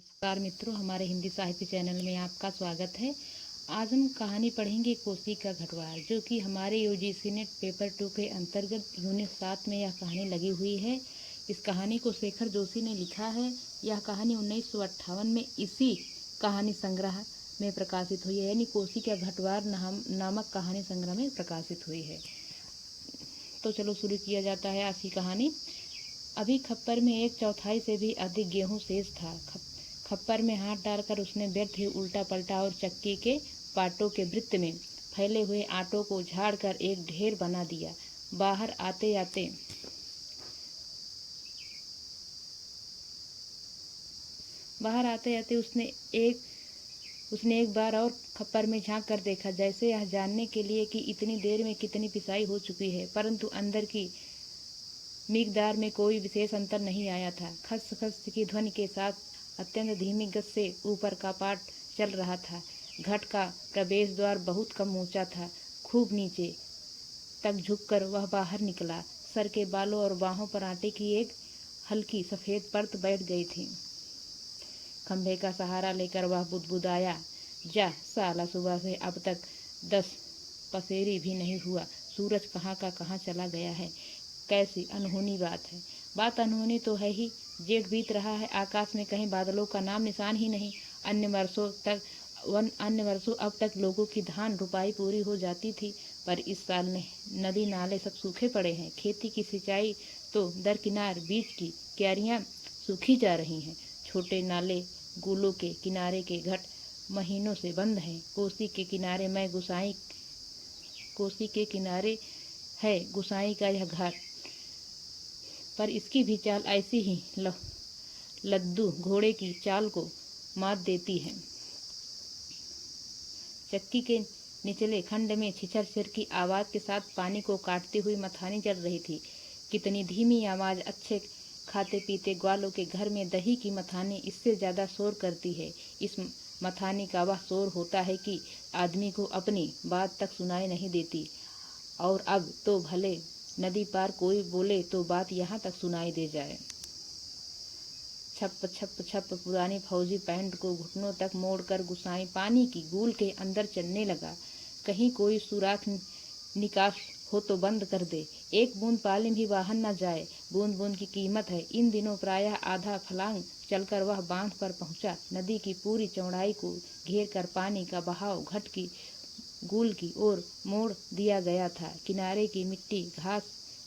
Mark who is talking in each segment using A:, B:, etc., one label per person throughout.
A: नमस्कार मित्रों, हमारे हिंदी साहित्य चैनल में आपका स्वागत है। आज हम कहानी पढ़ेंगे कोसी का घटवार, जो कि हमारे यूजीसी नेट पेपर 2 के अंतर्गत यूनिट 7 में यह कहानी लगी हुई है। इस कहानी को शेखर जोशी ने लिखा है। यह कहानी 1958 में इसी कहानी संग्रह में प्रकाशित हुई है, यानी कोसी का घटवार नामक कहानी संग्रह में प्रकाशित हुई है। तो चलो शुरू किया जाता है आज की कहानी। अभी खप्पर में 1/4 से भी अधिक गेहूं शेष था। खप्पर में हाथ डालकर उसने व्यर्थ ही उल्टा पलटा और चक्की के पाटों के वृत्त में फैले हुए आटों को झाड़कर एक ढेर बना दिया। बाहर आते आते उसने एक बार और खप्पर में झांक कर देखा, जैसे यह जानने के लिए कि इतनी देर में कितनी पिसाई हो चुकी है, परंतु अंदर की मिकदार में कोई विशेष अंतर नहीं आया था। खस खस की ध्वनि के साथ अत्यंत धीमी गति से ऊपर का पाट चल रहा था। घट का प्रवेश द्वार बहुत कम ऊंचा था। खूब नीचे तक झुककर वह बाहर निकला। सर के बालों और बाहों पर आटे की एक हल्की सफेद परत बैठ गई थी। खंभे का सहारा लेकर वह बुदबुदाया, जा साला, सुबह से अब तक 10 पसेरी भी नहीं हुआ। सूरज कहाँ का कहाँ चला गया है। कैसी अनहोनी बात है। बात अनहोनी तो है ही। जेठ बीत रहा है, आकाश में कहीं बादलों का नाम निशान ही नहीं। अन्य वर्षों अब तक लोगों की धान रुपाई पूरी हो जाती थी, पर इस साल नदी नाले सब सूखे पड़े हैं। खेती की सिंचाई तो दरकिनार, बीच की क्यारियां सूखी जा रही हैं। छोटे नाले गुलों के किनारे के घट महीनों से बंद हैं। कोसी के किनारे है गुसाई का यह घाट, पर इसकी भी चाल ऐसी ही लद्दू घोड़े की चाल को मात देती है। चक्की के निचले खंड में छिछर छिछर की आवाज के साथ पानी को काटती हुई मथानी चल रही थी। कितनी धीमी आवाज। अच्छे खाते पीते ग्वालों के घर में दही की मथानी इससे ज्यादा शोर करती है। इस मथानी का वह शोर होता है कि आदमी को अपनी बात तक सुनाई नहीं देती। और अब तो भले नदी पार कोई बोले तो बात यहाँ तक सुनाई दे जाए। छप छप छप पुरानी फौजी पैंट को घुटनों तक मोड़कर गुसाई पानी की गूल के अंदर चलने लगा। कहीं कोई सुराख निकास हो तो बंद कर दे, एक बूंद पानी भी बाहर न जाए। बूंद बूंद की कीमत है। इन दिनों प्रायः आधा फलांग चलकर वह बांध पर पहुंचा। नदी की पूरी चौड़ाई को घेर कर पानी का बहाव घट की गूल की ओर मोड़ दिया गया था। किनारे की मिट्टी घास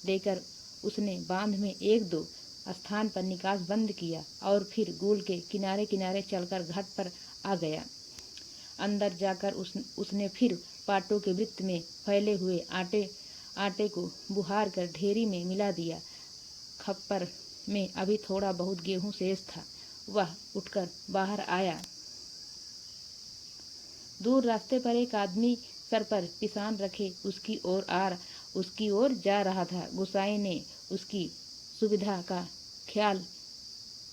A: लेकर उसने बांध में 1-2 स्थान पर निकास बंद किया और फिर गूल के किनारे किनारे चलकर घाट पर आ गया। अंदर जाकर उसने फिर पाटों के वृत्त में फैले हुए आटे को बुहार कर ढेरी में मिला दिया। खप्पर में अभी थोड़ा बहुत गेहूं शेष था। वह उठकर बाहर आया। दूर रास्ते पर एक आदमी सर पर पिसान रखे उसकी ओर जा रहा था। गुसाई ने उसकी सुविधा का ख्याल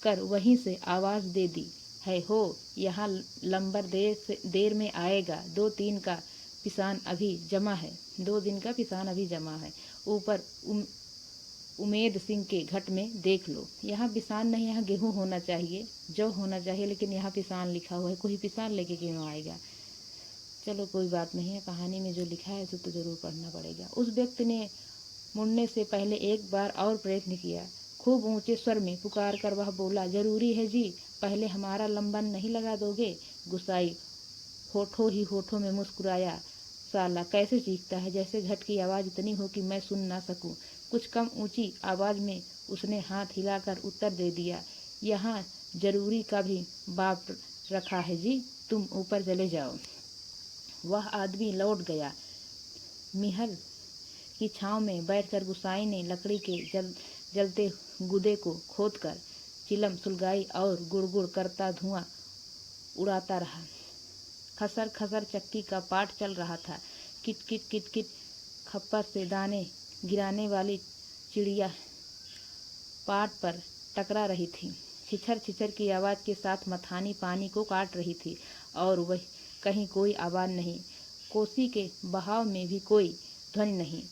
A: कर वहीं से आवाज दे दी, है हो, यहाँ लंबर देर में आएगा। 2 दिन का पिसान अभी जमा है। ऊपर उमेद सिंह के घट में देख लो। यहाँ पिसान नहीं, यहाँ गेहूं होना चाहिए, जौ होना चाहिए, लेकिन यहाँ पिसान लिखा हुआ है। कोई पिसान लेके क्यों आएगा। चलो कोई बात नहीं है, कहानी में जो लिखा है उसे तो जरूर पढ़ना पड़ेगा। उस व्यक्ति ने मुड़ने से पहले एक बार और प्रयत्न किया। खूब ऊंचे स्वर में पुकार कर वह बोला, जरूरी है जी, पहले हमारा लंबन नहीं लगा दोगे। गुसाई होठों में मुस्कुराया। साला कैसे चीखता है, जैसे घट की आवाज इतनी हो कि मैं सुन ना सकूं। कुछ कम ऊंची आवाज में उसने हाथ हिलाकर उत्तर दे दिया, यहाँ जरूरी का भी बाप रखा है जी, तुम ऊपर चले जाओ। वह आदमी लौट गया। मिहल की छांव में बैठकर गुसाई ने लकड़ी के जलते गुदे को खोदकर चिलम सुलगाई और गुड़गुड़ करता धुआं उड़ाता रहा। खसर खसर चक्की का पाट चल रहा था। किट किट किट किट खप्पर से दाने गिराने वाली चिड़िया पाट पर टकरा रही थी। छिछर छिछर की आवाज के साथ मथानी पानी को काट रही थी और वह कहीं कोई आवाज नहीं। कोसी के बहाव में भी कोई ध्वनि नहीं।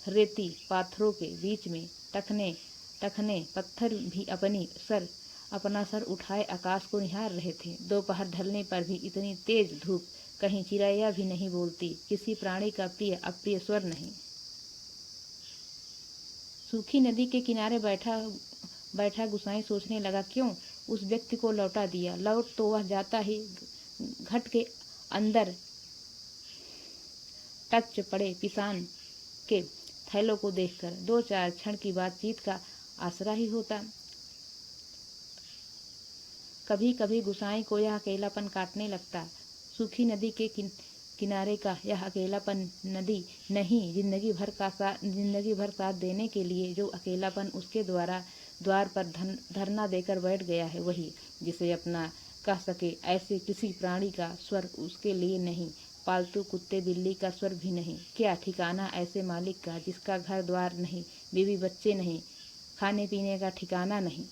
A: रेती पाथरों के बीच में टखने पत्थर भी अपनी सर अपना सर उठाए आकाश को निहार रहे थे। दोपहर ढलने पर भी इतनी तेज धूप, कहीं चिड़ैया भी नहीं बोलती, किसी प्राणी का प्रिय अप्रिय स्वर नहीं। सूखी नदी के किनारे बैठा गुसाई सोचने लगा, क्यों उस व्यक्ति को लौटा दिया। लौट तो वह जाता ही घट के अंदर टच पड़े पिसान के थैलों को देखकर 2-4 क्षण की बातचीत का आसरा ही होता। कभी कभी गुसाई को यह अकेलापन काटने लगता। सूखी नदी के किनारे का यह अकेलापन नदी नहीं, जिंदगी भर साथ देने के लिए जो अकेलापन उसके द्वार पर धरना देकर बैठ गया है, वही जिसे अपना कह सके ऐसे किसी प्राणी का स्वर उसके लिए नहीं। पालतू कुत्ते बिल्ली का स्वर भी नहीं। क्या ठिकाना ऐसे मालिक का जिसका घर द्वार नहीं, बीवी बच्चे नहीं, खाने पीने का ठिकाना नहीं।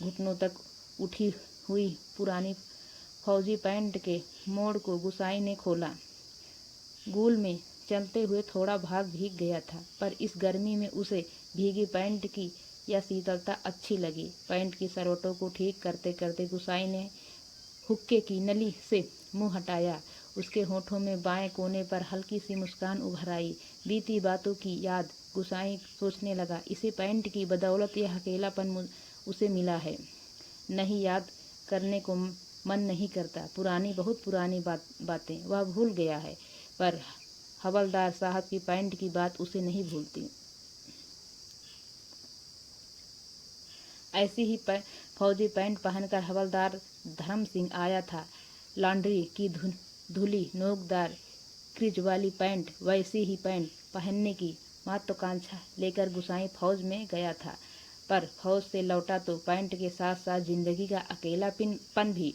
A: घुटनों तक उठी हुई पुरानी फौजी पैंट के मोड़ को गुसाई ने खोला। गूल में चलते हुए थोड़ा भाग भीग गया था, पर इस गर्मी में उसे भीगी पैंट की यह शीतलता अच्छी लगी। पैंट की सरोटों को ठीक करते करते गुसाई ने हुक्के की नली से मुंह हटाया। उसके होठों में बाएं कोने पर हल्की सी मुस्कान उभर आई। बीती बातों की याद गुसाई सोचने लगा, इसी पैंट की बदौलत यह अकेलापन उसे मिला है। नहीं, याद करने को मन नहीं करता। बहुत पुरानी बातें वह भूल गया है, पर हवलदार साहब की पैंट की बात उसे नहीं भूलती। ऐसी ही फौजी पैंट पहनकर हवलदार धर्म सिंह आया था। लॉन्ड्री की धुली नोकदार क्रीज वाली पैंट, वैसी ही पैंट पहनने की महत्वाकांक्षा लेकर गुसाई फौज में गया था। पर फौज से लौटा तो पैंट के साथ साथ जिंदगी का अकेलापन भी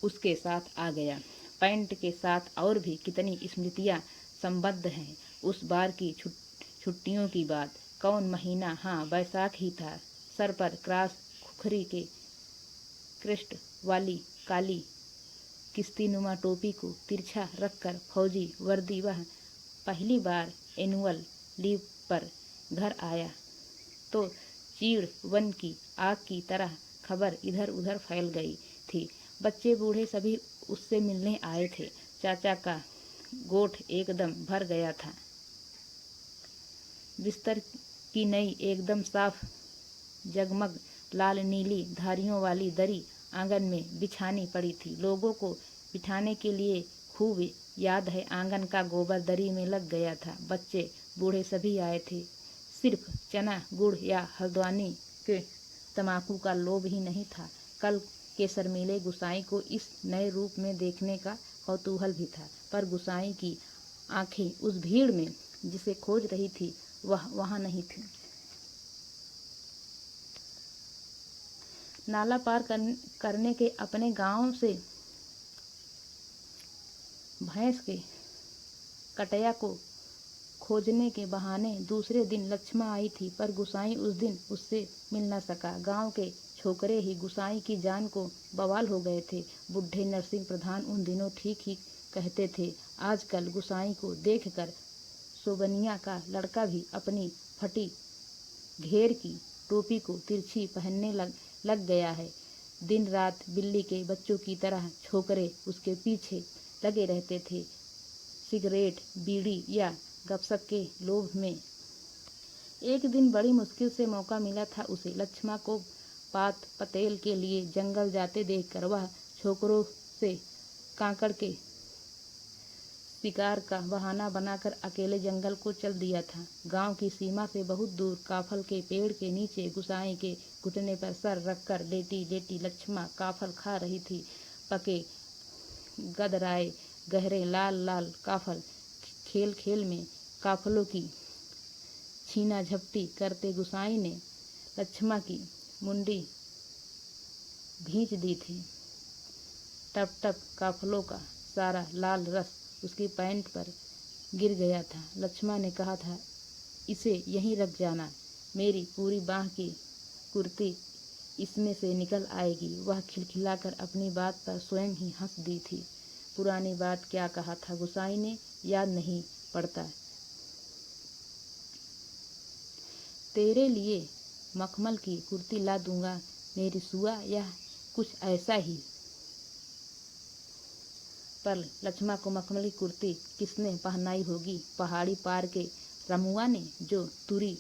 A: उसके साथ आ गया। पैंट के साथ और भी कितनी स्मृतियां संबद्ध हैं। उस बार की छुट्टियों की बात। कौन महीना? हाँ, बैसाख ही था। सर पर क्रास खुखरी के क्रेस्ट वाली काली किस्तीनुमा टोपी को तिरछा रखकर फौजी वर्दी वह पहली बार एनुअल लीव पर घर आया तो चीड़ वन की आग की तरह खबर इधर उधर फैल गई थी। बच्चे बूढ़े सभी उससे मिलने आए थे। चाचा का गोठ एकदम भर गया था। बिस्तर की नई एकदम साफ जगमग लाल नीली धारियों वाली दरी आंगन में बिछानी पड़ी थी। लोगों को बिठाने के लिए खूब याद है, आंगन का गोबर दरी में लग गया था। बच्चे बूढ़े सभी आए थे। सिर्फ चना गुड़ या हल्द्वानी के तम्बाकू का लोभ ही नहीं था। कल के शर्मीले गुसाई को इस नए रूप में देखने का कौतूहल भी था, पर गुसाई की आंखें उस भीड़ में जिसे खोज रही थी वह वहां नहीं थी। नाला पार करने के अपने गांव से भैंस के कटैया को खोजने के बहाने दूसरे दिन लक्ष्मा आई थी, पर गुसाई उस दिन उससे मिल न सका। गांव के छोकरे ही गुसाई की जान को बवाल हो गए थे। बुढ़े नरसिंह प्रधान उन दिनों ठीक ही कहते थे। आजकल गुसाई को देखकर सोबनिया का लड़का भी अपनी फटी घेर की टोपी को तिरछी पहनने लग गया है। दिन रात बिल्ली के बच्चों की तरह छोकरे उसके पीछे लगे रहते थे, सिगरेट बीड़ी या गपशप के लोभ में। एक दिन बड़ी मुश्किल से मौका मिला था उसे। लक्ष्मा को पात पतेल के लिए जंगल जाते देखकर वह छोकरों से कांकड़ के शिकार का बहाना बनाकर अकेले जंगल को चल दिया था। गांव की सीमा से बहुत दूर काफल के पेड़ के नीचे गुसाई के घुटने पर सर रखकर लेटी लेटी लक्ष्मा काफल खा रही थी। पके गदराए गहरे लाल लाल काफल। खेल खेल में काफलों की छीना झपटी करते गुसाई ने लक्ष्मा की मुंडी भींच दी थी। टप टप काफलों का सारा लाल रस उसकी पैंट पर गिर गया था। लक्ष्मा ने कहा था, इसे यहीं रख जाना, मेरी पूरी बाह की कुर्ती इसमें से निकल आएगी। वह खिलखिलाकर अपनी बात पर स्वयं ही हंस दी थी। पुरानी बात क्या कहा था गुसाई ने, याद नहीं पड़ता। तेरे लिए मखमल की कुर्ती ला दूंगा, मेरी सुआ, यह कुछ ऐसा ही। पर लक्ष्मा को मखमली कुर्ती किसने पहनाई होगी? पहाड़ी पार के रमुआ ने, जो तुरी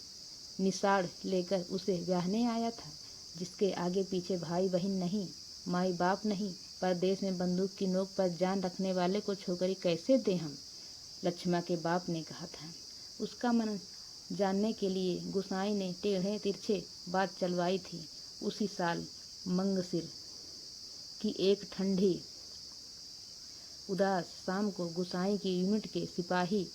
A: निसाड़ लेकर उसे ब्याहने आया था, जिसके आगे पीछे भाई बहन नहीं, माई बाप नहीं, परदेश में बंदूक की नोक पर जान रखने वाले को छोकरी कैसे दें हम? लक्ष्मा के बाप ने कहा था। उसका मन जानने के लिए गुसाई ने टेढ़े तिरछे बात चलवाई थी। उसी साल मंगसिर की एक ठंडी उदास शाम को गुसाई की यूनिट के सिपाही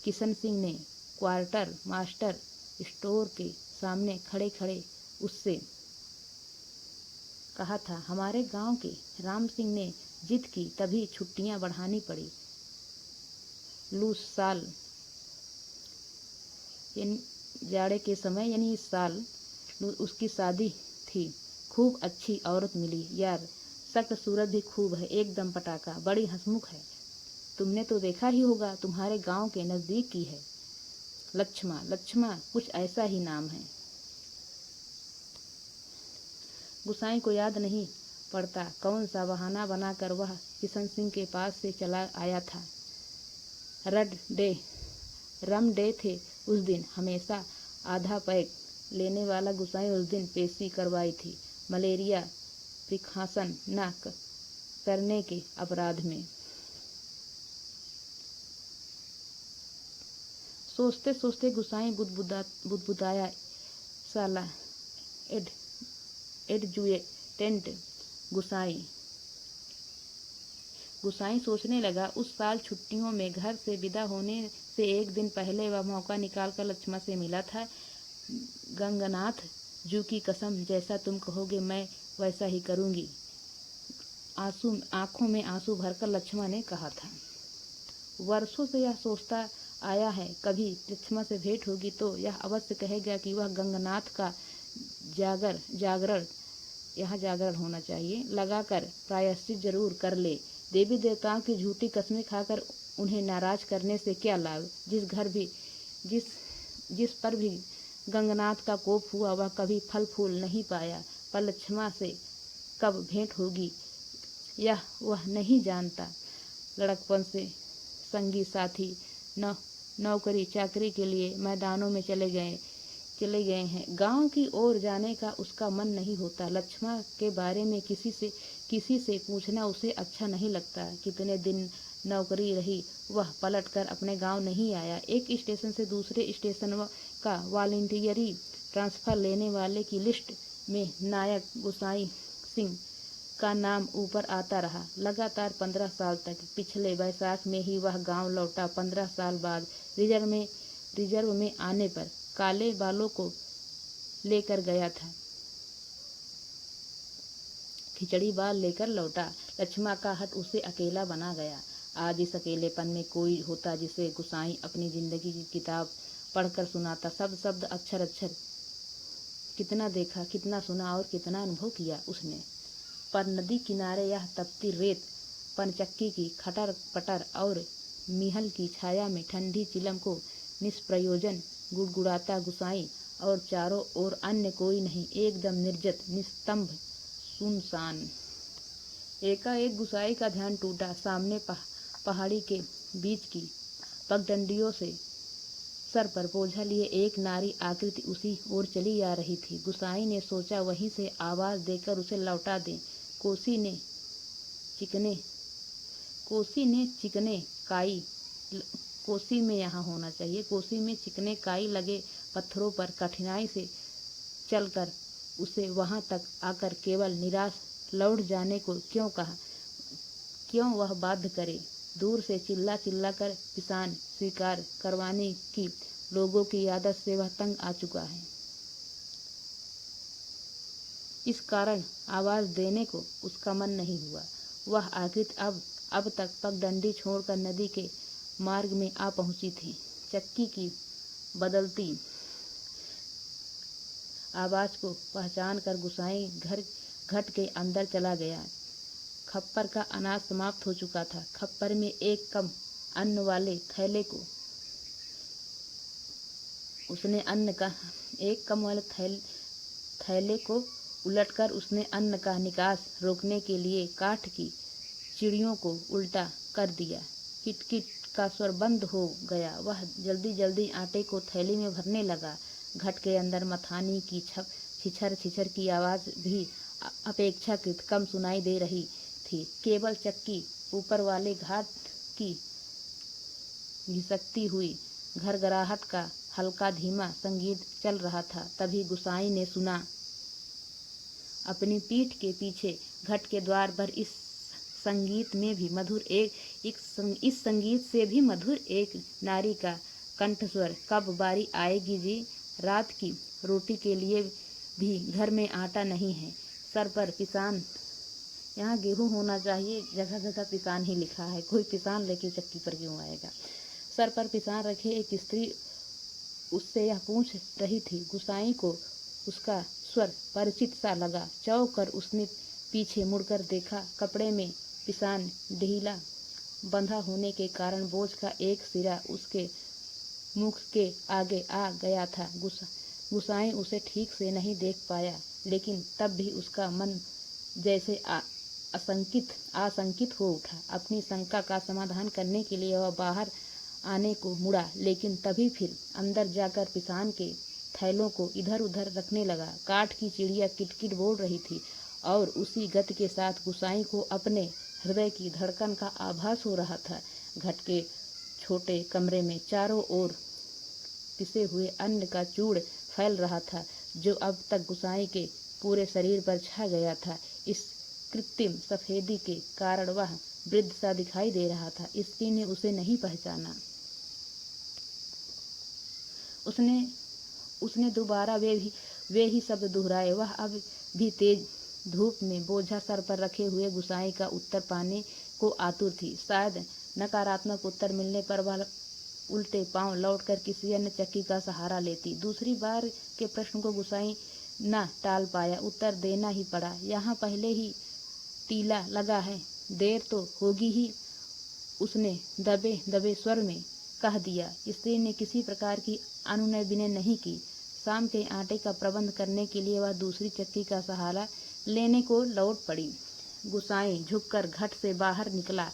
A: किशन सिंह ने क्वार्टर मास्टर स्टोर के सामने खड़े खड़े उससे कहा था, हमारे गांव के राम सिंह ने जिद की, तभी छुट्टियां बढ़ानी पड़ी। लूस साल जाड़े के समय यानी इस साल उसकी शादी थी। खूब अच्छी औरत मिली यार, शक्ल सूरत भी खूब है, एकदम पटाखा, बड़ी हंसमुख है। तुमने तो देखा ही होगा, तुम्हारे गांव के नजदीक की है। लक्ष्मा कुछ ऐसा ही नाम है। गुसाई को याद नहीं पड़ता कौन सा बहाना बनाकर वह किशन सिंह के पास से चला आया था। रम डे थे उस दिन। हमेशा आधा पैक लेने वाला गुसाई उस दिन पेशी करवाई थी, मलेरिया प्रिकॉशन न करने के अपराध में। सोचते सोचते गुसाई बुदबुदाया, साला एडजुटेंट गुसाई सोचने लगा, उस साल छुट्टियों में घर से विदा होने से एक दिन पहले वह मौका निकालकर लक्ष्मा से मिला था। गंगनाथ जू की कसम, जैसा तुम कहोगे मैं वैसा ही करूंगी, आंखों में आंसू भरकर लक्ष्मा ने कहा था। वर्षों से यह सोचता आया है, कभी लक्ष्मा से भेंट होगी तो यह अवश्य कहेगा कि वह गंगनाथ का जागरण होना चाहिए, लगाकर प्रायश्चित जरूर कर ले। देवी देवताओं की झूठी कस्में खाकर उन्हें नाराज करने से क्या लाभ? जिस पर भी गंगनाथ का कोप हुआ वह कभी फल फूल नहीं पाया। पर लक्ष्मा से कब भेंट होगी यह वह नहीं जानता। लड़कपन से संगी साथी नौकरी चाकरी के लिए मैदानों में चले गए हैं। गांव की ओर जाने का उसका मन नहीं होता। लक्ष्मा के बारे में किसी से पूछना उसे अच्छा नहीं लगता। कितने दिन नौकरी रही, वह पलटकर अपने गांव नहीं आया। एक स्टेशन से दूसरे स्टेशन का वॉलंटियरी ट्रांसफर लेने वाले की लिस्ट में नायक गुसाई सिंह का नाम ऊपर आता रहा। लगातार 15 साल तक। पिछले बैसाख में ही वह गांव लौटा। 15 साल बाद रिजर्व में आने पर काले बालों को लेकर गया था। खिचड़ी बाल लेकर लौटा। लक्ष्मा का हट उसे अकेला बना गया। आज इस अकेलेपन में कोई होता जिसे गुसाई अपनी जिंदगी की किताब पढ़कर सुनाता। शब्द अक्षर अक्षर कितना देखा, कितना सुना और कितना अनुभव किया उसने। पर नदी किनारे यह तपती रेत, पनचक्की की खटर पटर और मिहल की छाया में ठंडी चिलम को निष्प्रयोजन गुड़गुड़ाता गुसाई और चारों ओर अन्य कोई नहीं, एकदम निर्जत निस्तंभ सुनसान। एकाएक गुसाई का ध्यान टूटा। सामने पहाड़ी के बीच की पगडंडियों से सर पर बोझा लिए एक नारी आकृति उसी ओर चली आ रही थी। गुसाई ने सोचा वहीं से आवाज देकर उसे लौटा दें। कोसी में चिकने काई लगे पत्थरों पर कठिनाई से चलकर उसे वहां तक आकर केवल निराश लौट जाने को क्यों कहा? क्यों वह बाध्य करे? दूर से चिल्ला कर किसान स्वीकार करवाने की लोगों की आदत से वह तंग आ चुका है। इस कारण आवाज देने को उसका मन नहीं हुआ। वह आकृति अब तक पगडंडी छोड़कर नदी के मार्ग में आ पहुंची थी। चक्की की बदलती आवाज को पहचान कर गुसाई घट के अंदर चला गया। खप्पर का अनाज समाप्त हो चुका था। खप्पर में एक कम अन्न वाले थैले को उसने थैले को उलटकर उसने अन्न का निकास रोकने के लिए काठ की चिड़ियों को उल्टा कर दिया। किटकिट का स्वर बंद हो गया। वह जल्दी जल्दी आटे को थैली में भरने लगा। घट के अंदर मथानी की छिछर छिछर की आवाज़ भी अपेक्षाकृत कम सुनाई दे रही थी। केवल चक्की ऊपर वाले घाट की घिसकती हुई घरघराहट का हल्का धीमा संगीत चल रहा था। तभी गुसाई ने सुना अपनी पीठ के पीछे घट के द्वार पर इस संगीत से भी मधुर एक नारी का कंठस्वर, कब बारी आएगी जी, रात की रोटी के लिए भी घर में आटा नहीं है, सर पर पिसान, यहाँ गेहूं होना चाहिए, जगह जगह पिसान ही लिखा है, कोई पिसान लेके चक्की पर क्यों आएगा। सर पर पिसान रखे एक स्त्री उससे यह पूछ रही थी। गुसाई को उसका स्वर परिचित सा लगा। चौंक कर उसने पीछे मुड़कर देखा। कपड़े में पिसान ढीला बंधा होने के कारण बोझ का एक सिरा उसके मुख के आगे आ गया था। गुसाई उसे ठीक से नहीं देख पाया, लेकिन तब भी उसका मन जैसे आशंकित हो उठा। अपनी शंका का समाधान करने के लिए वह बाहर आने को मुड़ा, लेकिन तभी फिर अंदर जाकर पिसान के थैलों को इधर उधर रखने लगा। काठ की चिड़िया किटकिट बोल रही थी और उसी गति के साथ गुसाई को अपने हृदय की धड़कन का आभास हो रहा था। घट के छोटे कमरे में चारों ओर पिसे हुए अन्न का चूड़ फैल रहा था, जो अब तक गुसाई के पूरे शरीर पर छा गया था। इस कृत्रिम सफेदी के कारण वह वृद्ध सा दिखाई दे रहा था। स्त्री ने उसे नहीं पहचाना। उसने दोबारा वे ही शब्द दोहराए। वह अब भी तेज धूप में बोझा सर पर रखे हुए गुसाई का उत्तर पाने को आतुर थी। शायद नकारात्मक उत्तर मिलने पर वह उल्टे पांव लौटकर किसी अन्य चक्की का सहारा लेती। दूसरी बार के प्रश्न को गुसाई न टाल पाया, उत्तर देना ही पड़ा। यहाँ पहले ही टीला लगा है, देर तो होगी ही, उसने दबे दबे स्वर में कह दिया। स्त्री ने किसी प्रकार की अनुनय विनय नहीं की। शाम के आटे का प्रबंध करने के लिए वह दूसरी चक्की का सहारा लेने को लौट पड़ी। गुसाई झुककर घट से बाहर निकला।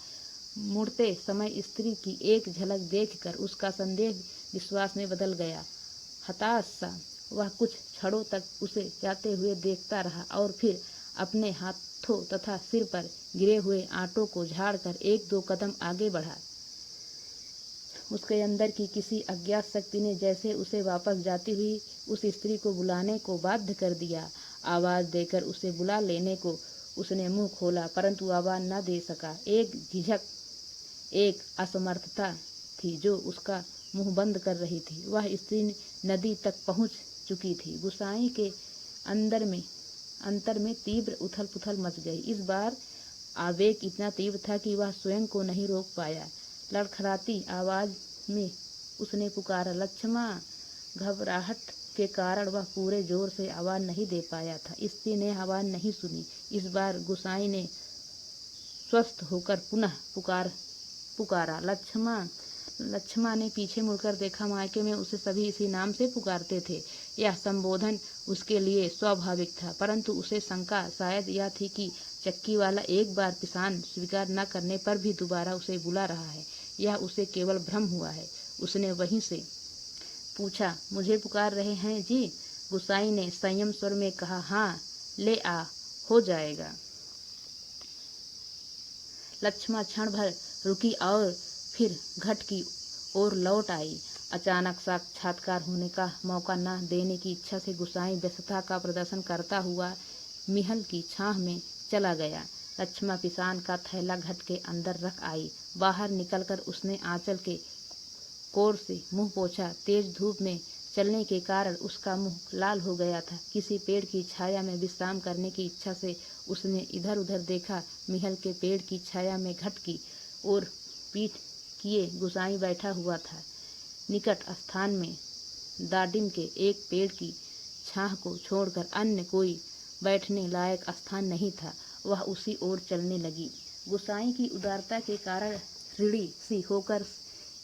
A: मुड़ते समय स्त्री की एक झलक देखकर उसका संदेह विश्वास में बदल गया। हताश सा वह कुछ क्षणों तक उसे जाते हुए देखता रहा और फिर अपने हाथों तथा सिर पर गिरे हुए आटों को झाड़कर एक दो कदम आगे बढ़ा। उसके अंदर की किसी अज्ञात शक्ति ने जैसे उसे वापस जाती हुई उस स्त्री को बुलाने को बाध्य कर दिया। आवाज़ देकर उसे बुला लेने को उसने मुंह खोला, परंतु आवाज़ न दे सका। एक झिझक, एक असमर्थता थी जो उसका मुंह बंद कर रही थी। वह स्त्री नदी तक पहुंच चुकी थी। गुसाई के अंतर में तीव्र उथल पुथल मच गई। इस बार आवेग इतना तीव्र था कि वह स्वयं को नहीं रोक पाया। लड़खड़ाती आवाज में उसने पुकारा, लक्ष्मा। घबराहट के कारण वह पूरे जोर से आवाज नहीं दे पाया था। स्त्री ने आवाज नहीं सुनी। इस बार गुसाई ने स्वस्थ होकर पुनः पुकारा, लक्ष्मा। लक्ष्मा ने पीछे मुड़कर देखा। मायके में उसे सभी इसी नाम से पुकारते थे। यह संबोधन उसके लिए स्वाभाविक था, परंतु उसे शंका शायद यह थी कि चक्की वाला एक बार पिसान स्वीकार न करने पर भी दोबारा उसे बुला रहा है। यह उसे केवल भ्रम हुआ है। उसने वहीं से पूछा, मुझे पुकार रहे हैं जी? गुसाई ने संयम स्वर में कहा, हाँ, ले आ, हो जाएगा। लक्ष्मा क्षण भर रुकी और फिर घट की ओर लौट आई। अचानक साक्षात्कार होने का मौका न देने की इच्छा से गुसाई व्यस्तता का प्रदर्शन करता हुआ मिहल की छाह में चला गया। लक्ष्मा पिसान का थैला घट के अंदर रख आई। बाहर निकलकर उसने आंचल के कोर से मुंह पोंछा। तेज धूप में चलने के कारण उसका मुंह लाल हो गया था। किसी पेड़ की छाया में विश्राम करने की इच्छा से उसने इधर उधर देखा। मिहल के पेड़ की छाया में घट की ओर पीठ किए गुसाई बैठा हुआ था। निकट स्थान में दाडिम के एक पेड़ की छाह को छोड़कर अन्य कोई बैठने लायक स्थान नहीं था। वह उसी ओर चलने लगी। गुसाई की उदारता के कारण ऋणी सी होकर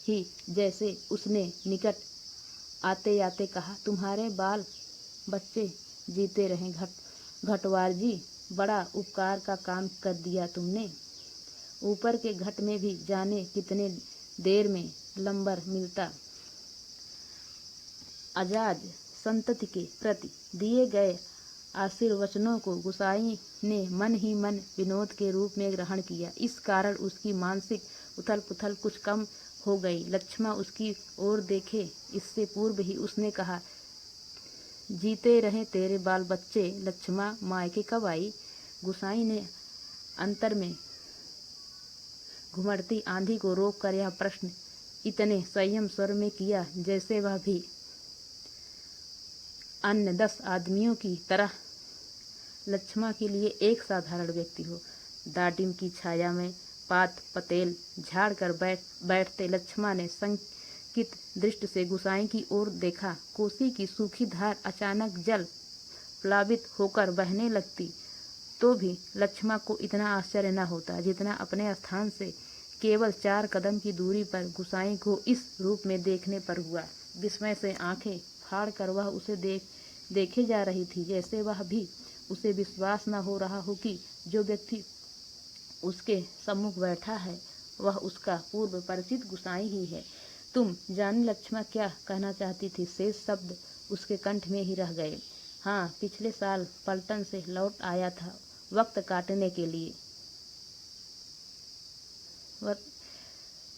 A: ही जैसे उसने निकट आते आते कहा, तुम्हारे बाल बच्चे जीते रहें घट। घटवार जी, बड़ा उपकार का काम कर दिया तुमने। ऊपर के घट में भी जाने कितने देर में लंबर मिलता। आजाद संतति के प्रति दिए गए आशीर्वचनों को गुसाई ने मन ही मन विनोद के रूप में ग्रहण किया। इस कारण उसकी मानसिक उथल पुथल कुछ कम हो गई। लक्ष्मा उसकी ओर देखे इससे पूर्व ही उसने कहा, जीते रहे तेरे बाल बच्चे। लक्ष्मा मायके कब आई? गुसाई ने अंतर में घुमड़ती आंधी को रोककर यह प्रश्न इतने संयम स्वर में किया जैसे वह भी अन्य 10 आदमियों की तरह लक्ष्मा के लिए एक साधारण व्यक्ति हो। दाटिम की छाया में पात पतेल झाड़ कर बैठते लक्ष्मा ने संकित दृष्टि से गुसाई की ओर देखा। कोसी की सूखी धार अचानक जल प्लावित होकर बहने लगती तो भी लक्ष्मा को इतना आश्चर्य न होता जितना अपने स्थान से केवल 4 कदम की दूरी पर गुसाई को इस रूप में देखने पर हुआ। विस्मय से आंखें फाड़ कर वह उसे देखे जा रही थी, जैसे वह भी उसे विश्वास न हो रहा हो कि जो व्यक्ति उसके सम्मुख बैठा है वह उसका पूर्व परिचित गुसाई ही है। तुम जाने लक्ष्मा क्या कहना चाहती थी? शेष शब्द उसके कंठ में ही रह गए। हाँ, पिछले साल पलटन से लौट आया था वक्त काटने के लिए।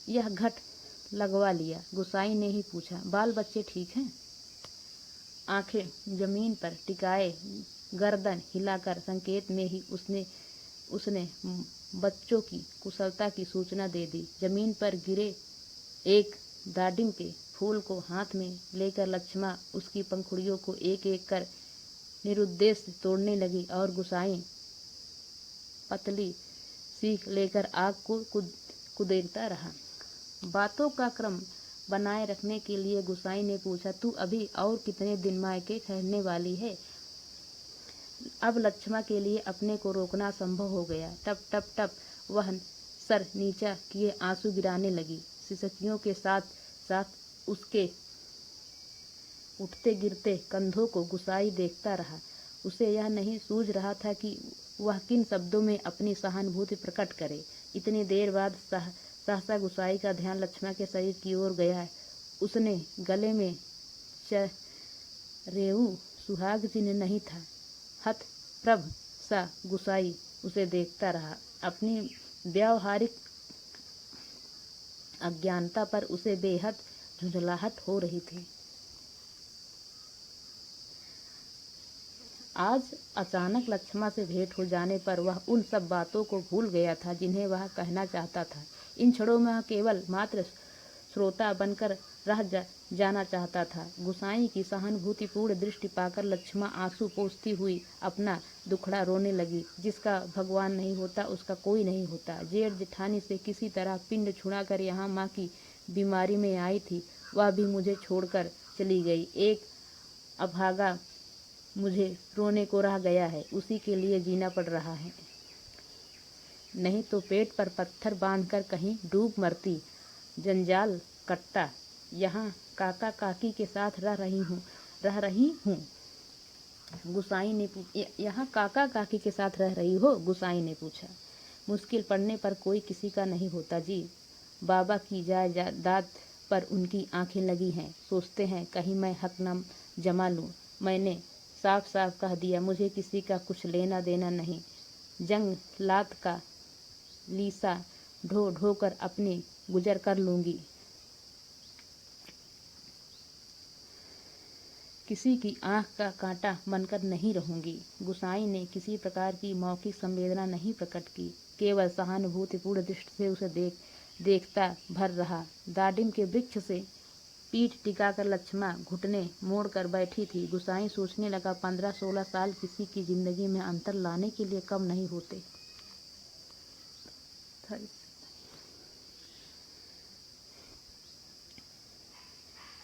A: यह घट लगवा लिया? गुसाई ने ही पूछा। बाल बच्चे ठीक हैं? आंखें जमीन पर टिकाए गर्दन हिलाकर संकेत में ही उसने बच्चों की कुशलता की सूचना दे दी। जमीन पर गिरे एक दाडिम के फूल को हाथ में लेकर लक्ष्मा उसकी पंखुड़ियों को एक एक कर निरुद्देश्य तोड़ने लगी और गुसाई पतली सीख लेकर आग को कुदेरता रहा। बातों का क्रम बनाए रखने के लिए गुसाई ने पूछा, तू अभी और कितने दिन मायके ठहरने वाली है? अब लक्ष्मा के लिए अपने को रोकना संभव हो गया। टप टप टप वह सर नीचा किए आंसू गिराने लगी। सिसकियों के साथ साथ उसके उठते गिरते कंधों को गुसाई देखता रहा। उसे यह नहीं सूझ रहा था कि वह किन शब्दों में अपनी सहानुभूति प्रकट करे। इतनी देर बाद सहसा गुसाई का ध्यान लक्ष्मा के शरीर की ओर गया। उसने गले में रेऊ सुहाग चिन्ह नहीं था। हतप्रभ सा गुसाई उसे देखता रहा। अपनी व्यावहारिक अज्ञानता पर उसे बेहद झुंझलाहट हो रही थी। आज अचानक लक्ष्मा से भेंट हो जाने पर वह उन सब बातों को भूल गया था जिन्हें वह कहना चाहता था। इन क्षणों में वह केवल मात्र श्रोता बनकर रह जाना चाहता था। गुसाई की सहानुभूतिपूर्ण दृष्टि पाकर लक्ष्मा आंसू पोंछती हुई अपना दुखड़ा रोने लगी। जिसका भगवान नहीं होता उसका कोई नहीं होता। जेठ जेठानी से किसी तरह पिंड छुड़ाकर यहाँ माँ की बीमारी में आई थी, वह भी मुझे छोड़कर चली गई। एक अभागा मुझे रोने को रह गया है, उसी के लिए जीना पड़ रहा है, नहीं तो पेट पर पत्थर बांधकर कहीं डूब मरती। जंजाल कट्टा। यहाँ काका काकी के साथ रह रही हूँ। गुसाई ने यहाँ काका काकी के साथ रह रही हो? गुसाई ने पूछा। मुश्किल पड़ने पर कोई किसी का नहीं होता जी। बाबा की जायदाद पर उनकी आंखें लगी हैं, सोचते हैं कहीं मैं हक न जमा लूँ। मैंने साफ साफ कह दिया, मुझे किसी का कुछ लेना देना नहीं। जंग लात का लीसा ढो ढो कर अपनी गुजर कर लूँगी। किसी की आँख का कांटा बनकर नहीं रहूँगी। गुसाई ने किसी प्रकार की मौखिक संवेदना नहीं प्रकट की, केवल सहानुभूतिपूर्ण दृष्टि से उसे देखता भर रहा। दाडिम के वृक्ष से पीठ टिकाकर लक्ष्मा घुटने मोड़कर बैठी थी। गुसाई सोचने लगा, 15-16 साल किसी की जिंदगी में अंतर लाने के लिए कम नहीं होते।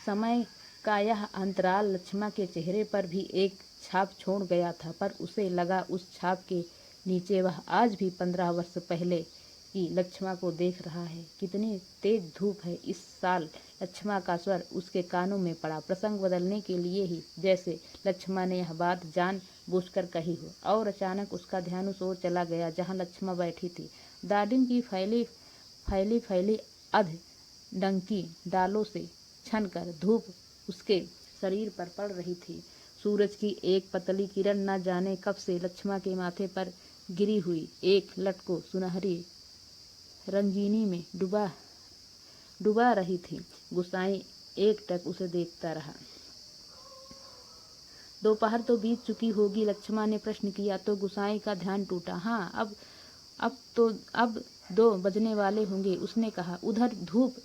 A: समय का यह अंतराल लक्ष्मा के चेहरे पर भी एक छाप छोड़ गया था, पर उसे लगा उस छाप के नीचे वह आज भी 15 वर्ष पहले कि लक्ष्मा को देख रहा है। कितनी तेज धूप है इस साल। लक्ष्मा का स्वर उसके कानों में पड़ा, प्रसंग बदलने के लिए ही, जैसे लक्ष्मा ने यह बात जान बूझकर कही हो। और अचानक उसका ध्यान उस ओर चला गया जहाँ लक्ष्मा बैठी थी। दादिम की फैली फैली फैली अध डंकी डालों से छनकर धूप उसके शरीर पर पड़ रही थी। सूरज की एक पतली किरण न जाने कब से लक्ष्मा के माथे पर गिरी हुई एक लट को सुनहरी रंजीनी में डुबा रही थी। गुसाई एकटक उसे देखता रहा। दोपहर तो बीत चुकी होगी, लक्ष्मा ने प्रश्न किया तो गुसाई का ध्यान टूटा। हाँ, अब 2 बजने वाले होंगे, उसने कहा। उधर धूप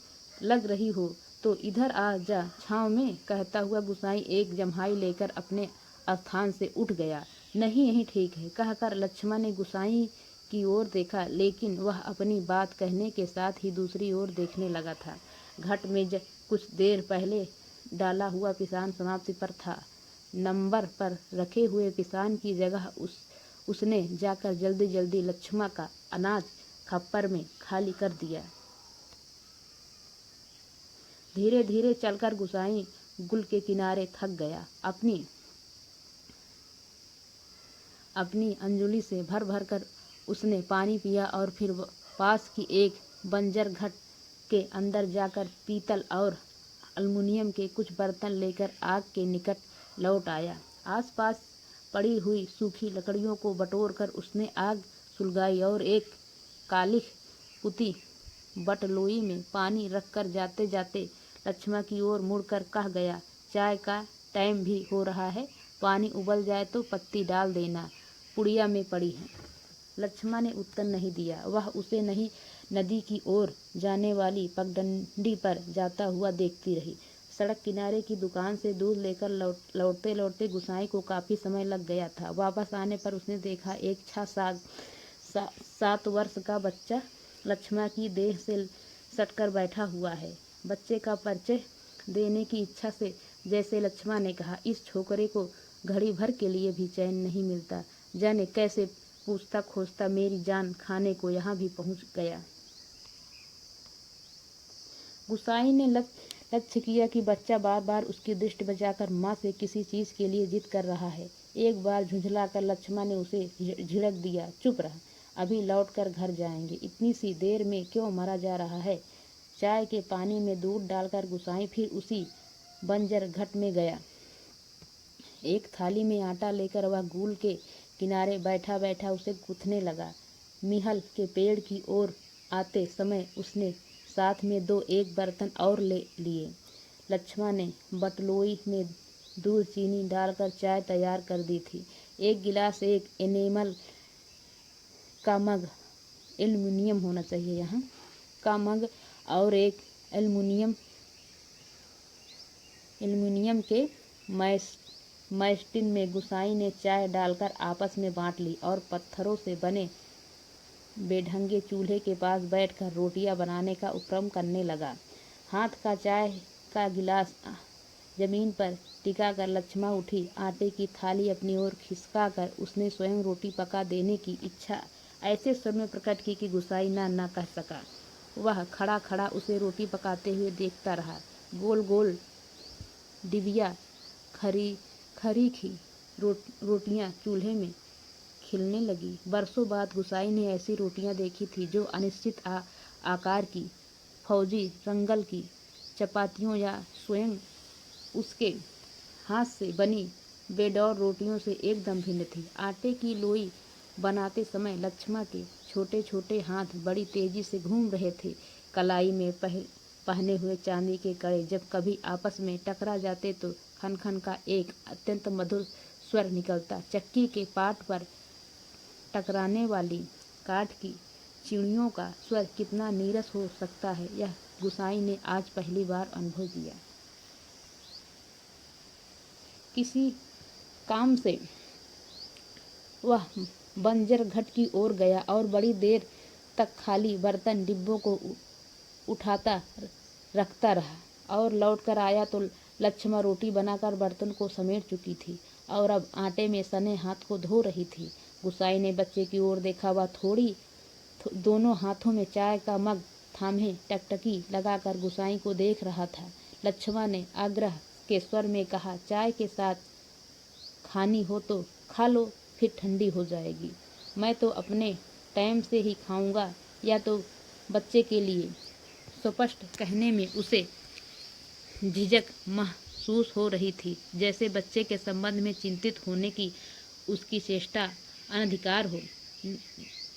A: लग रही हो तो इधर आ जा छाँव में, कहता हुआ गुसाई एक जम्हाई लेकर अपने स्थान से उठ गया। नहीं यही ठीक है, कहकर लक्ष्मा ने गुसाई की ओर देखा, लेकिन वह अपनी बात कहने के साथ ही दूसरी ओर देखने लगा था। घट में कुछ देर पहले डाला हुआ पिसान समाप्ति पर था। नंबर पर रखे हुए पिसान की जगह उसने जाकर जल्दी जल्दी लक्ष्मा का अनाज खप्पर में खाली कर दिया। धीरे धीरे चलकर गुसाई गुल के किनारे थक गया। अपनी अंजुली से भर भर कर उसने पानी पिया और फिर पास की एक बंजर घट के अंदर जाकर पीतल और अलमुनियम के कुछ बर्तन लेकर आग के निकट लौट आया। आसपास पड़ी हुई सूखी लकड़ियों को बटोर कर उसने आग सुलगाई और एक कालिख पुती बटलोई में पानी रखकर जाते जाते लक्ष्मा की ओर मुड़कर कह गया, चाय का टाइम भी हो रहा है, पानी उबल जाए तो पत्ती डाल देना, पुड़िया में पड़ी है। लक्ष्मा ने उत्तर नहीं दिया। वह उसे नहीं नदी की ओर जाने वाली पगडंडी पर जाता हुआ देखती रही। सड़क किनारे की दुकान से दूध लेकर लौटते लौटते गुसाई को काफ़ी समय लग गया था। वापस आने पर उसने देखा एक 7 वर्ष का बच्चा लक्ष्मा की देह से सटकर बैठा हुआ है। बच्चे का परिचय देने की इच्छा से जैसे लक्ष्मा ने कहा, इस छोकरे को घड़ी भर के लिए भी चैन नहीं मिलता, जाने कैसे पूछता खोजता मेरी जान खाने को यहाँ भी पहुँच गया। गुसाई ने लक्ष्य किया कि बच्चा बार बार उसकी दृष्टि बचाकर माँ से किसी चीज़ के लिए जिद कर रहा है। एक बार झुंझलाकर लक्ष्मा ने उसे झिड़क दिया, चुप रह, अभी लौट कर घर जाएंगे, इतनी सी देर में क्यों मरा जा रहा है। चाय के पानी में दूध डालकर गुसाई फिर उसी बंजर घट में गया। एक थाली में आटा लेकर वह गूल के किनारे बैठा बैठा उसे गूँथने लगा। मिहल के पेड़ की ओर आते समय उसने साथ में 2-1 बर्तन और ले लिए। लक्ष्मा ने बटलोई में दूध चीनी डालकर चाय तैयार कर दी थी। एक गिलास एक एनेमल का मग, एल्युमिनियम होना चाहिए यहाँ का मग, और एक एल्युमिनियम के मैस्टिन में गुसाई ने चाय डालकर आपस में बांट ली और पत्थरों से बने बेढंगे चूल्हे के पास बैठकर रोटियां बनाने का उपक्रम करने लगा। हाथ का चाय का गिलास जमीन पर टिका कर लक्ष्मा उठी। आटे की थाली अपनी ओर खिसका कर उसने स्वयं रोटी पका देने की इच्छा ऐसे स्वर में प्रकट की कि गुसाई ना कह सका। वह खड़ा खड़ा उसे रोटी पकाते हुए देखता रहा। गोल गोल डिबिया खरी खी रोटियां चूल्हे में खिलने लगी। बरसों बाद गुसाई ने ऐसी रोटियां देखी थी जो अनिश्चित आकार की फौजी रंगल की चपातियों या स्वयं उसके हाथ से बनी बेडौर रोटियों से एकदम भिन्न थी। आटे की लोई बनाते समय लक्ष्मा के छोटे छोटे हाथ बड़ी तेजी से घूम रहे थे। कलाई में पहने हुए चांदी के कड़े जब कभी आपस में टकरा जाते तो खन खन का एक अत्यंत मधुर स्वर निकलता। चक्की के पाट पर टकराने वाली काठ की चिड़ियों का स्वर कितना नीरस हो सकता है, यह गुसाई ने आज पहली बार अनुभव किया। किसी काम से वह बंजर घट की ओर गया और बड़ी देर तक खाली बर्तन डिब्बों को उठाता रखता रहा और लौट कर आया तो लक्ष्मा रोटी बनाकर बर्तन को समेट चुकी थी और अब आटे में सने हाथ को धो रही थी। गुसाई ने बच्चे की ओर देखा। वह थोड़ी दोनों हाथों में चाय का मग थामे टकटकी लगाकर गुसाई को देख रहा था। लक्ष्मण ने आग्रह के स्वर में कहा, चाय के साथ खानी हो तो खा लो, फिर ठंडी हो जाएगी। मैं तो अपने टाइम से ही खाऊंगा, या तो बच्चे के लिए। स्पष्ट कहने में उसे झिझक महसूस हो रही थी, जैसे बच्चे के संबंध में चिंतित होने की उसकी चेष्टा अनधिकार हो।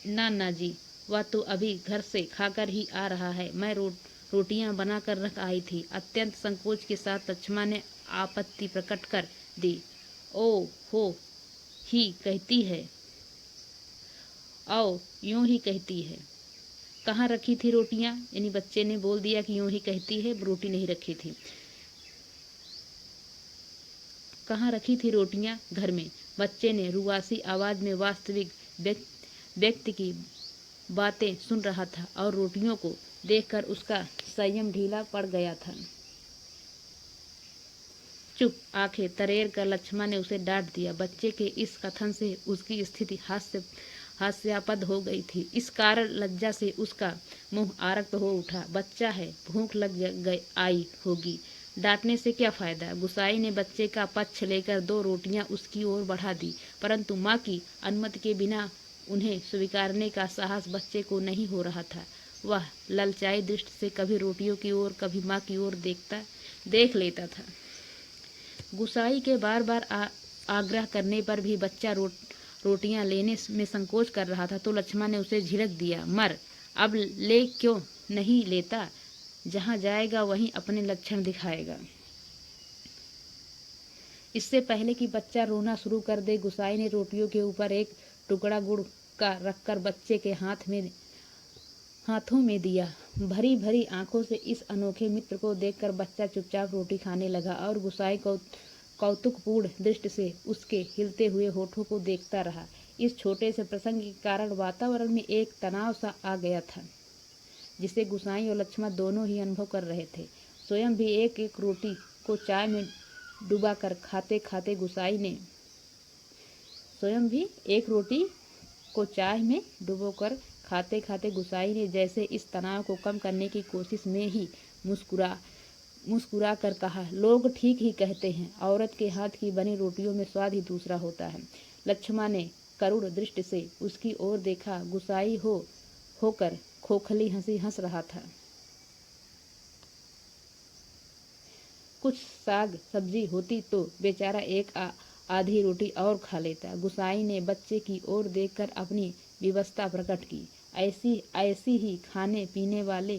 A: ना जी, वह तो अभी घर से खाकर ही आ रहा है। मैं रोटियां बनाकर रख आई थी। अत्यंत संकोच के साथ लक्ष्मण ने आपत्ति प्रकट कर दी। ओ हो ही कहती है, आओ यूं ही कहती है। कहाँ रखी थी रोटियां? यानी बच्चे ने बोल दिया कि यूं ही कहती है, रोटी नहीं रखी थी। कहाँ रखी थी रोटियां? घर में। बच्चे ने रुआसी आवाज में वास्तविक व्यक्ति की बातें सुन रहा था और रोटियों को देखकर उसका संयम ढीला पड़ गया था। चुप! आंखें तरेर कर लक्ष्मण ने उसे डांट दिया। बच्चे के इस कथन से उसकी स्थिति हास्यास्पद हो गई थी। इस कारण लज्जा से उसका मुंह आरक्त हो उठा। बच्चा है, भूख लग आई होगी, डांटने से क्या फायदा? गुसाई ने बच्चे का पक्ष लेकर 2 रोटियां उसकी ओर बढ़ा दी, परंतु माँ की अनुमति के बिना उन्हें स्वीकारने का साहस बच्चे को नहीं हो रहा था। वह ललचाई दृष्टि से कभी रोटियों की ओर, कभी माँ की ओर देख लेता था। गुसाई के बार बार आग्रह करने पर भी बच्चा रोटियां लेने में संकोच कर रहा था, तो लक्ष्मण ने उसे झिड़क दिया, मर, अब ले क्यों नहीं लेता? जहां जाएगा वहीं अपने लक्षण दिखाएगा। इससे पहले कि बच्चा रोना शुरू कर दे, गुसाई ने रोटियों के ऊपर एक टुकड़ा गुड़ का रखकर बच्चे के हाथों में दिया। भरी भरी आंखों से इस अनोखे मित्र को देखकर बच्चा चुपचाप रोटी खाने लगा और गुसाई कौतुकपूर्ण दृष्टि से उसके हिलते हुए होठों को देखता रहा। इस छोटे से प्रसंग के कारण वातावरण में एक तनाव सा आ गया था, जिसे गुसाई और लक्ष्मण दोनों ही अनुभव कर रहे थे। स्वयं भी एक एक रोटी को चाय में डुबाकर खाते खाते गुसाई ने जैसे इस तनाव को कम करने की कोशिश में ही मुस्कुरा कर कहा, लोग ठीक ही कहते हैं, औरत के हाथ की बनी रोटियों में स्वाद ही दूसरा होता है। लक्ष्मण ने करुण दृष्टि से उसकी ओर देखा। गुसाई होकर खोखली हंसी हंस रहा था। कुछ साग सब्जी होती तो बेचारा एक आधी रोटी और खा लेता। गुसाई ने बच्चे की ओर देखकर अपनी विवशता प्रकट की। ऐसी ही खाने पीने वाले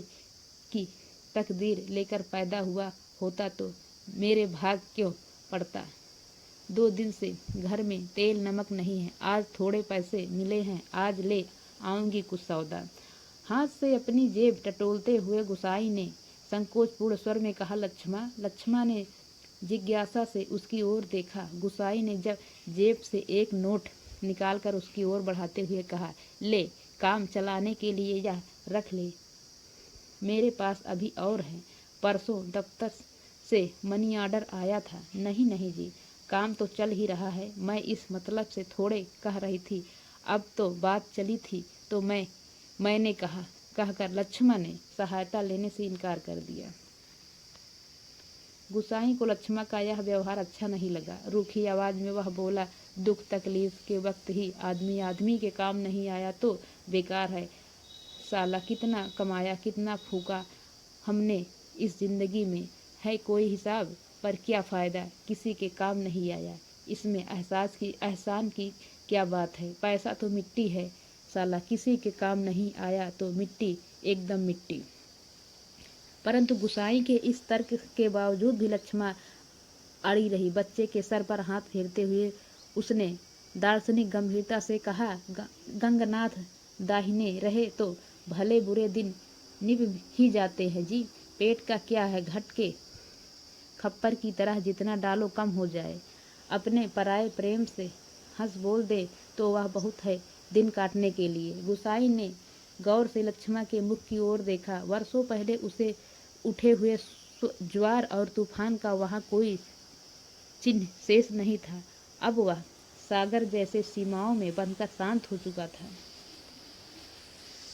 A: की तकदीर लेकर पैदा हुआ होता तो मेरे भाग क्यों पड़ता। 2 दिन से घर में तेल नमक नहीं है, आज थोड़े पैसे मिले हैं, आज ले आऊंगी कुछ सौदा। हाथ से अपनी जेब टटोलते हुए गुसाई ने संकोचपूर्ण स्वर में कहा, लक्ष्मण ने जिज्ञासा से उसकी ओर देखा। गुसाई ने जब जेब से एक नोट निकालकर उसकी ओर बढ़ाते हुए कहा, ले, काम चलाने के लिए यह रख ले, मेरे पास अभी और है। परसों दफ्तर से मनी ऑर्डर आया था। नहीं जी, काम तो चल ही रहा है, मैं इस मतलब से थोड़े कह रही थी। अब तो बात चली थी तो मैंने कहकर लक्ष्मण ने सहायता लेने से इनकार कर दिया। गुसाई को लक्ष्मण का यह व्यवहार अच्छा नहीं लगा। रूखी आवाज में वह बोला, दुख तकलीफ के वक्त ही आदमी के काम नहीं आया तो बेकार है। साला कितना कमाया, कितना फूका हमने इस जिंदगी में, है कोई हिसाब? पर क्या फायदा, किसी के काम नहीं आया। इसमें एहसान की क्या बात है? पैसा तो मिट्टी है साला, किसी के काम नहीं आया तो मिट्टी, एकदम मिट्टी। परंतु गुसाई के इस तर्क के बावजूद भी लक्ष्मण अड़ी रही। बच्चे के सर पर हाथ फेरते हुए उसने दार्शनिक गंभीरता से कहा, गंगनाथ दाहिने रहे तो भले बुरे दिन निभ ही जाते हैं जी। पेट का क्या है, घट के खप्पर की तरह जितना डालो कम हो जाए। अपने पराये प्रेम से हंस बोल दे तो वह बहुत है दिन काटने के लिए। गुसाई ने गौर से लक्ष्मण के मुख की ओर देखा। वर्षों पहले उसे उठे हुए ज्वार और तूफान का वहां कोई चिन्ह शेष नहीं था। अब वह सागर जैसे सीमाओं में बंधकर शांत हो चुका था।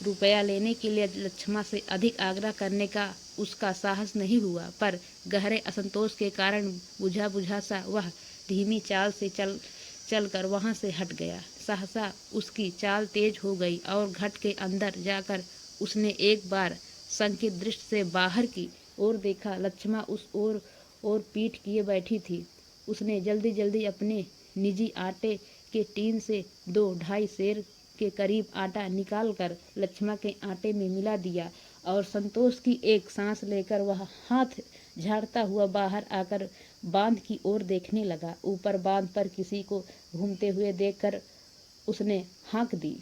A: रुपया लेने के लिए लक्ष्मा से अधिक आग्रह करने का उसका साहस नहीं हुआ, पर गहरे असंतोष के कारण बुझा बुझा सा वह धीमी चाल से चलकर वहां से हट गया। सहसा उसकी चाल तेज हो गई और घट के अंदर जाकर उसने एक बार संकित दृष्टि से बाहर की ओर देखा। लक्ष्मा उस ओर पीठ किए बैठी थी। उसने जल्दी जल्दी अपने निजी आटे के टीन से 2-2.5 सेर के करीब आटा निकालकर लक्ष्मा के आटे में मिला दिया और संतोष की एक सांस लेकर वह हाथ झाड़ता हुआ बाहर आकर बांध की ओर देखने लगा। ऊपर बांध पर किसी को घूमते हुए देखकर उसने हाँक दी।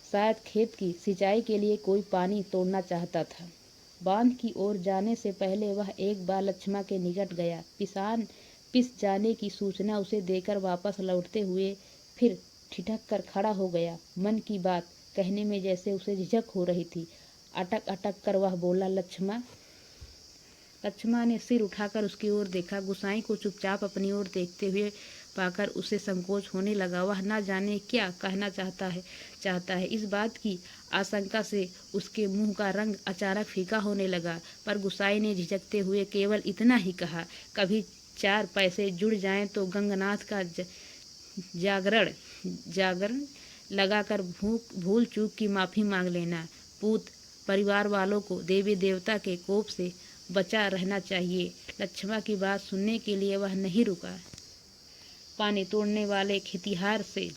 A: शायद खेत की सिंचाई के लिए कोई पानी तोड़ना चाहता था। बांध की ओर जाने से पहले वह एक बार लक्ष्मा के निकट गया। पिस जाने की सूचना उसे देकर वापस लौटते हुए फिर ठिठक कर खड़ा हो गया। मन की बात कहने में जैसे उसे झिझक हो रही थी। अटक अटक कर वह बोला, लक्ष्मा। लक्ष्मा ने सिर उठाकर उसकी ओर देखा। गुसाई को चुपचाप अपनी ओर देखते हुए पाकर उसे संकोच होने लगा। वह न जाने क्या कहना चाहता है। इस बात की आशंका से उसके मुंह का रंग अचानक फीका होने लगा। पर गुसाई ने झिझकते हुए केवल इतना ही कहा, कभी 4 पैसे जुड़ जाएं तो गंगनाथ का जागरण लगाकर भूल चूक की माफी मांग लेना। पूत परिवार वालों को देवी देवता के कोप से बचा रहना चाहिए। लक्ष्मा की बात सुनने के लिए वह नहीं रुका। पानी तोड़ने वाले खेतिहार से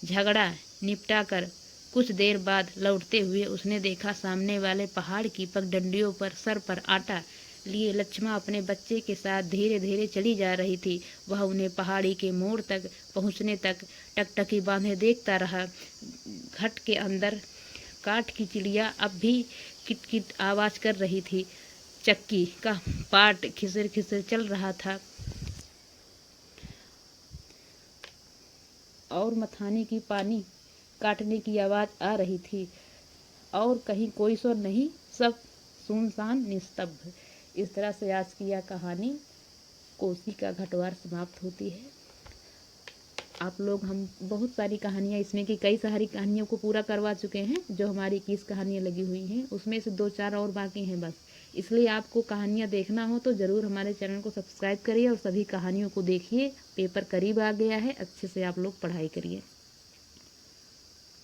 A: झगड़ा निपटाकर कुछ देर बाद लौटते हुए उसने देखा सामने वाले पहाड़ की पगडंडियों पर सर पर आटा लिए लक्ष्मा अपने बच्चे के साथ धीरे धीरे चली जा रही थी। वह उन्हें पहाड़ी के मोड़ तक पहुंचने तक टकटकी बांधे देखता रहा। घट के अंदर काठ की चिड़िया अब भी किटकिट आवाज कर रही थी। चक्की का पाट खिसर खिसर चल रहा था और मथानी की पानी काटने की आवाज आ रही थी और कहीं कोई शोर नहीं, सब सुनसान निस्तब्ध। इस तरह से आज की यह कहानी कोसी का घटवार समाप्त होती है। आप लोग हम बहुत सारी कहानियाँ इसमें की कई सारी कहानियों को पूरा करवा चुके हैं। जो हमारी 21 कहानियाँ लगी हुई हैं उसमें से 2-4 और बाकी हैं बस। इसलिए आपको कहानियाँ देखना हो तो ज़रूर हमारे चैनल को सब्सक्राइब करिए और सभी कहानियों को देखिए। पेपर करीब आ गया है, अच्छे से आप लोग पढ़ाई करिए।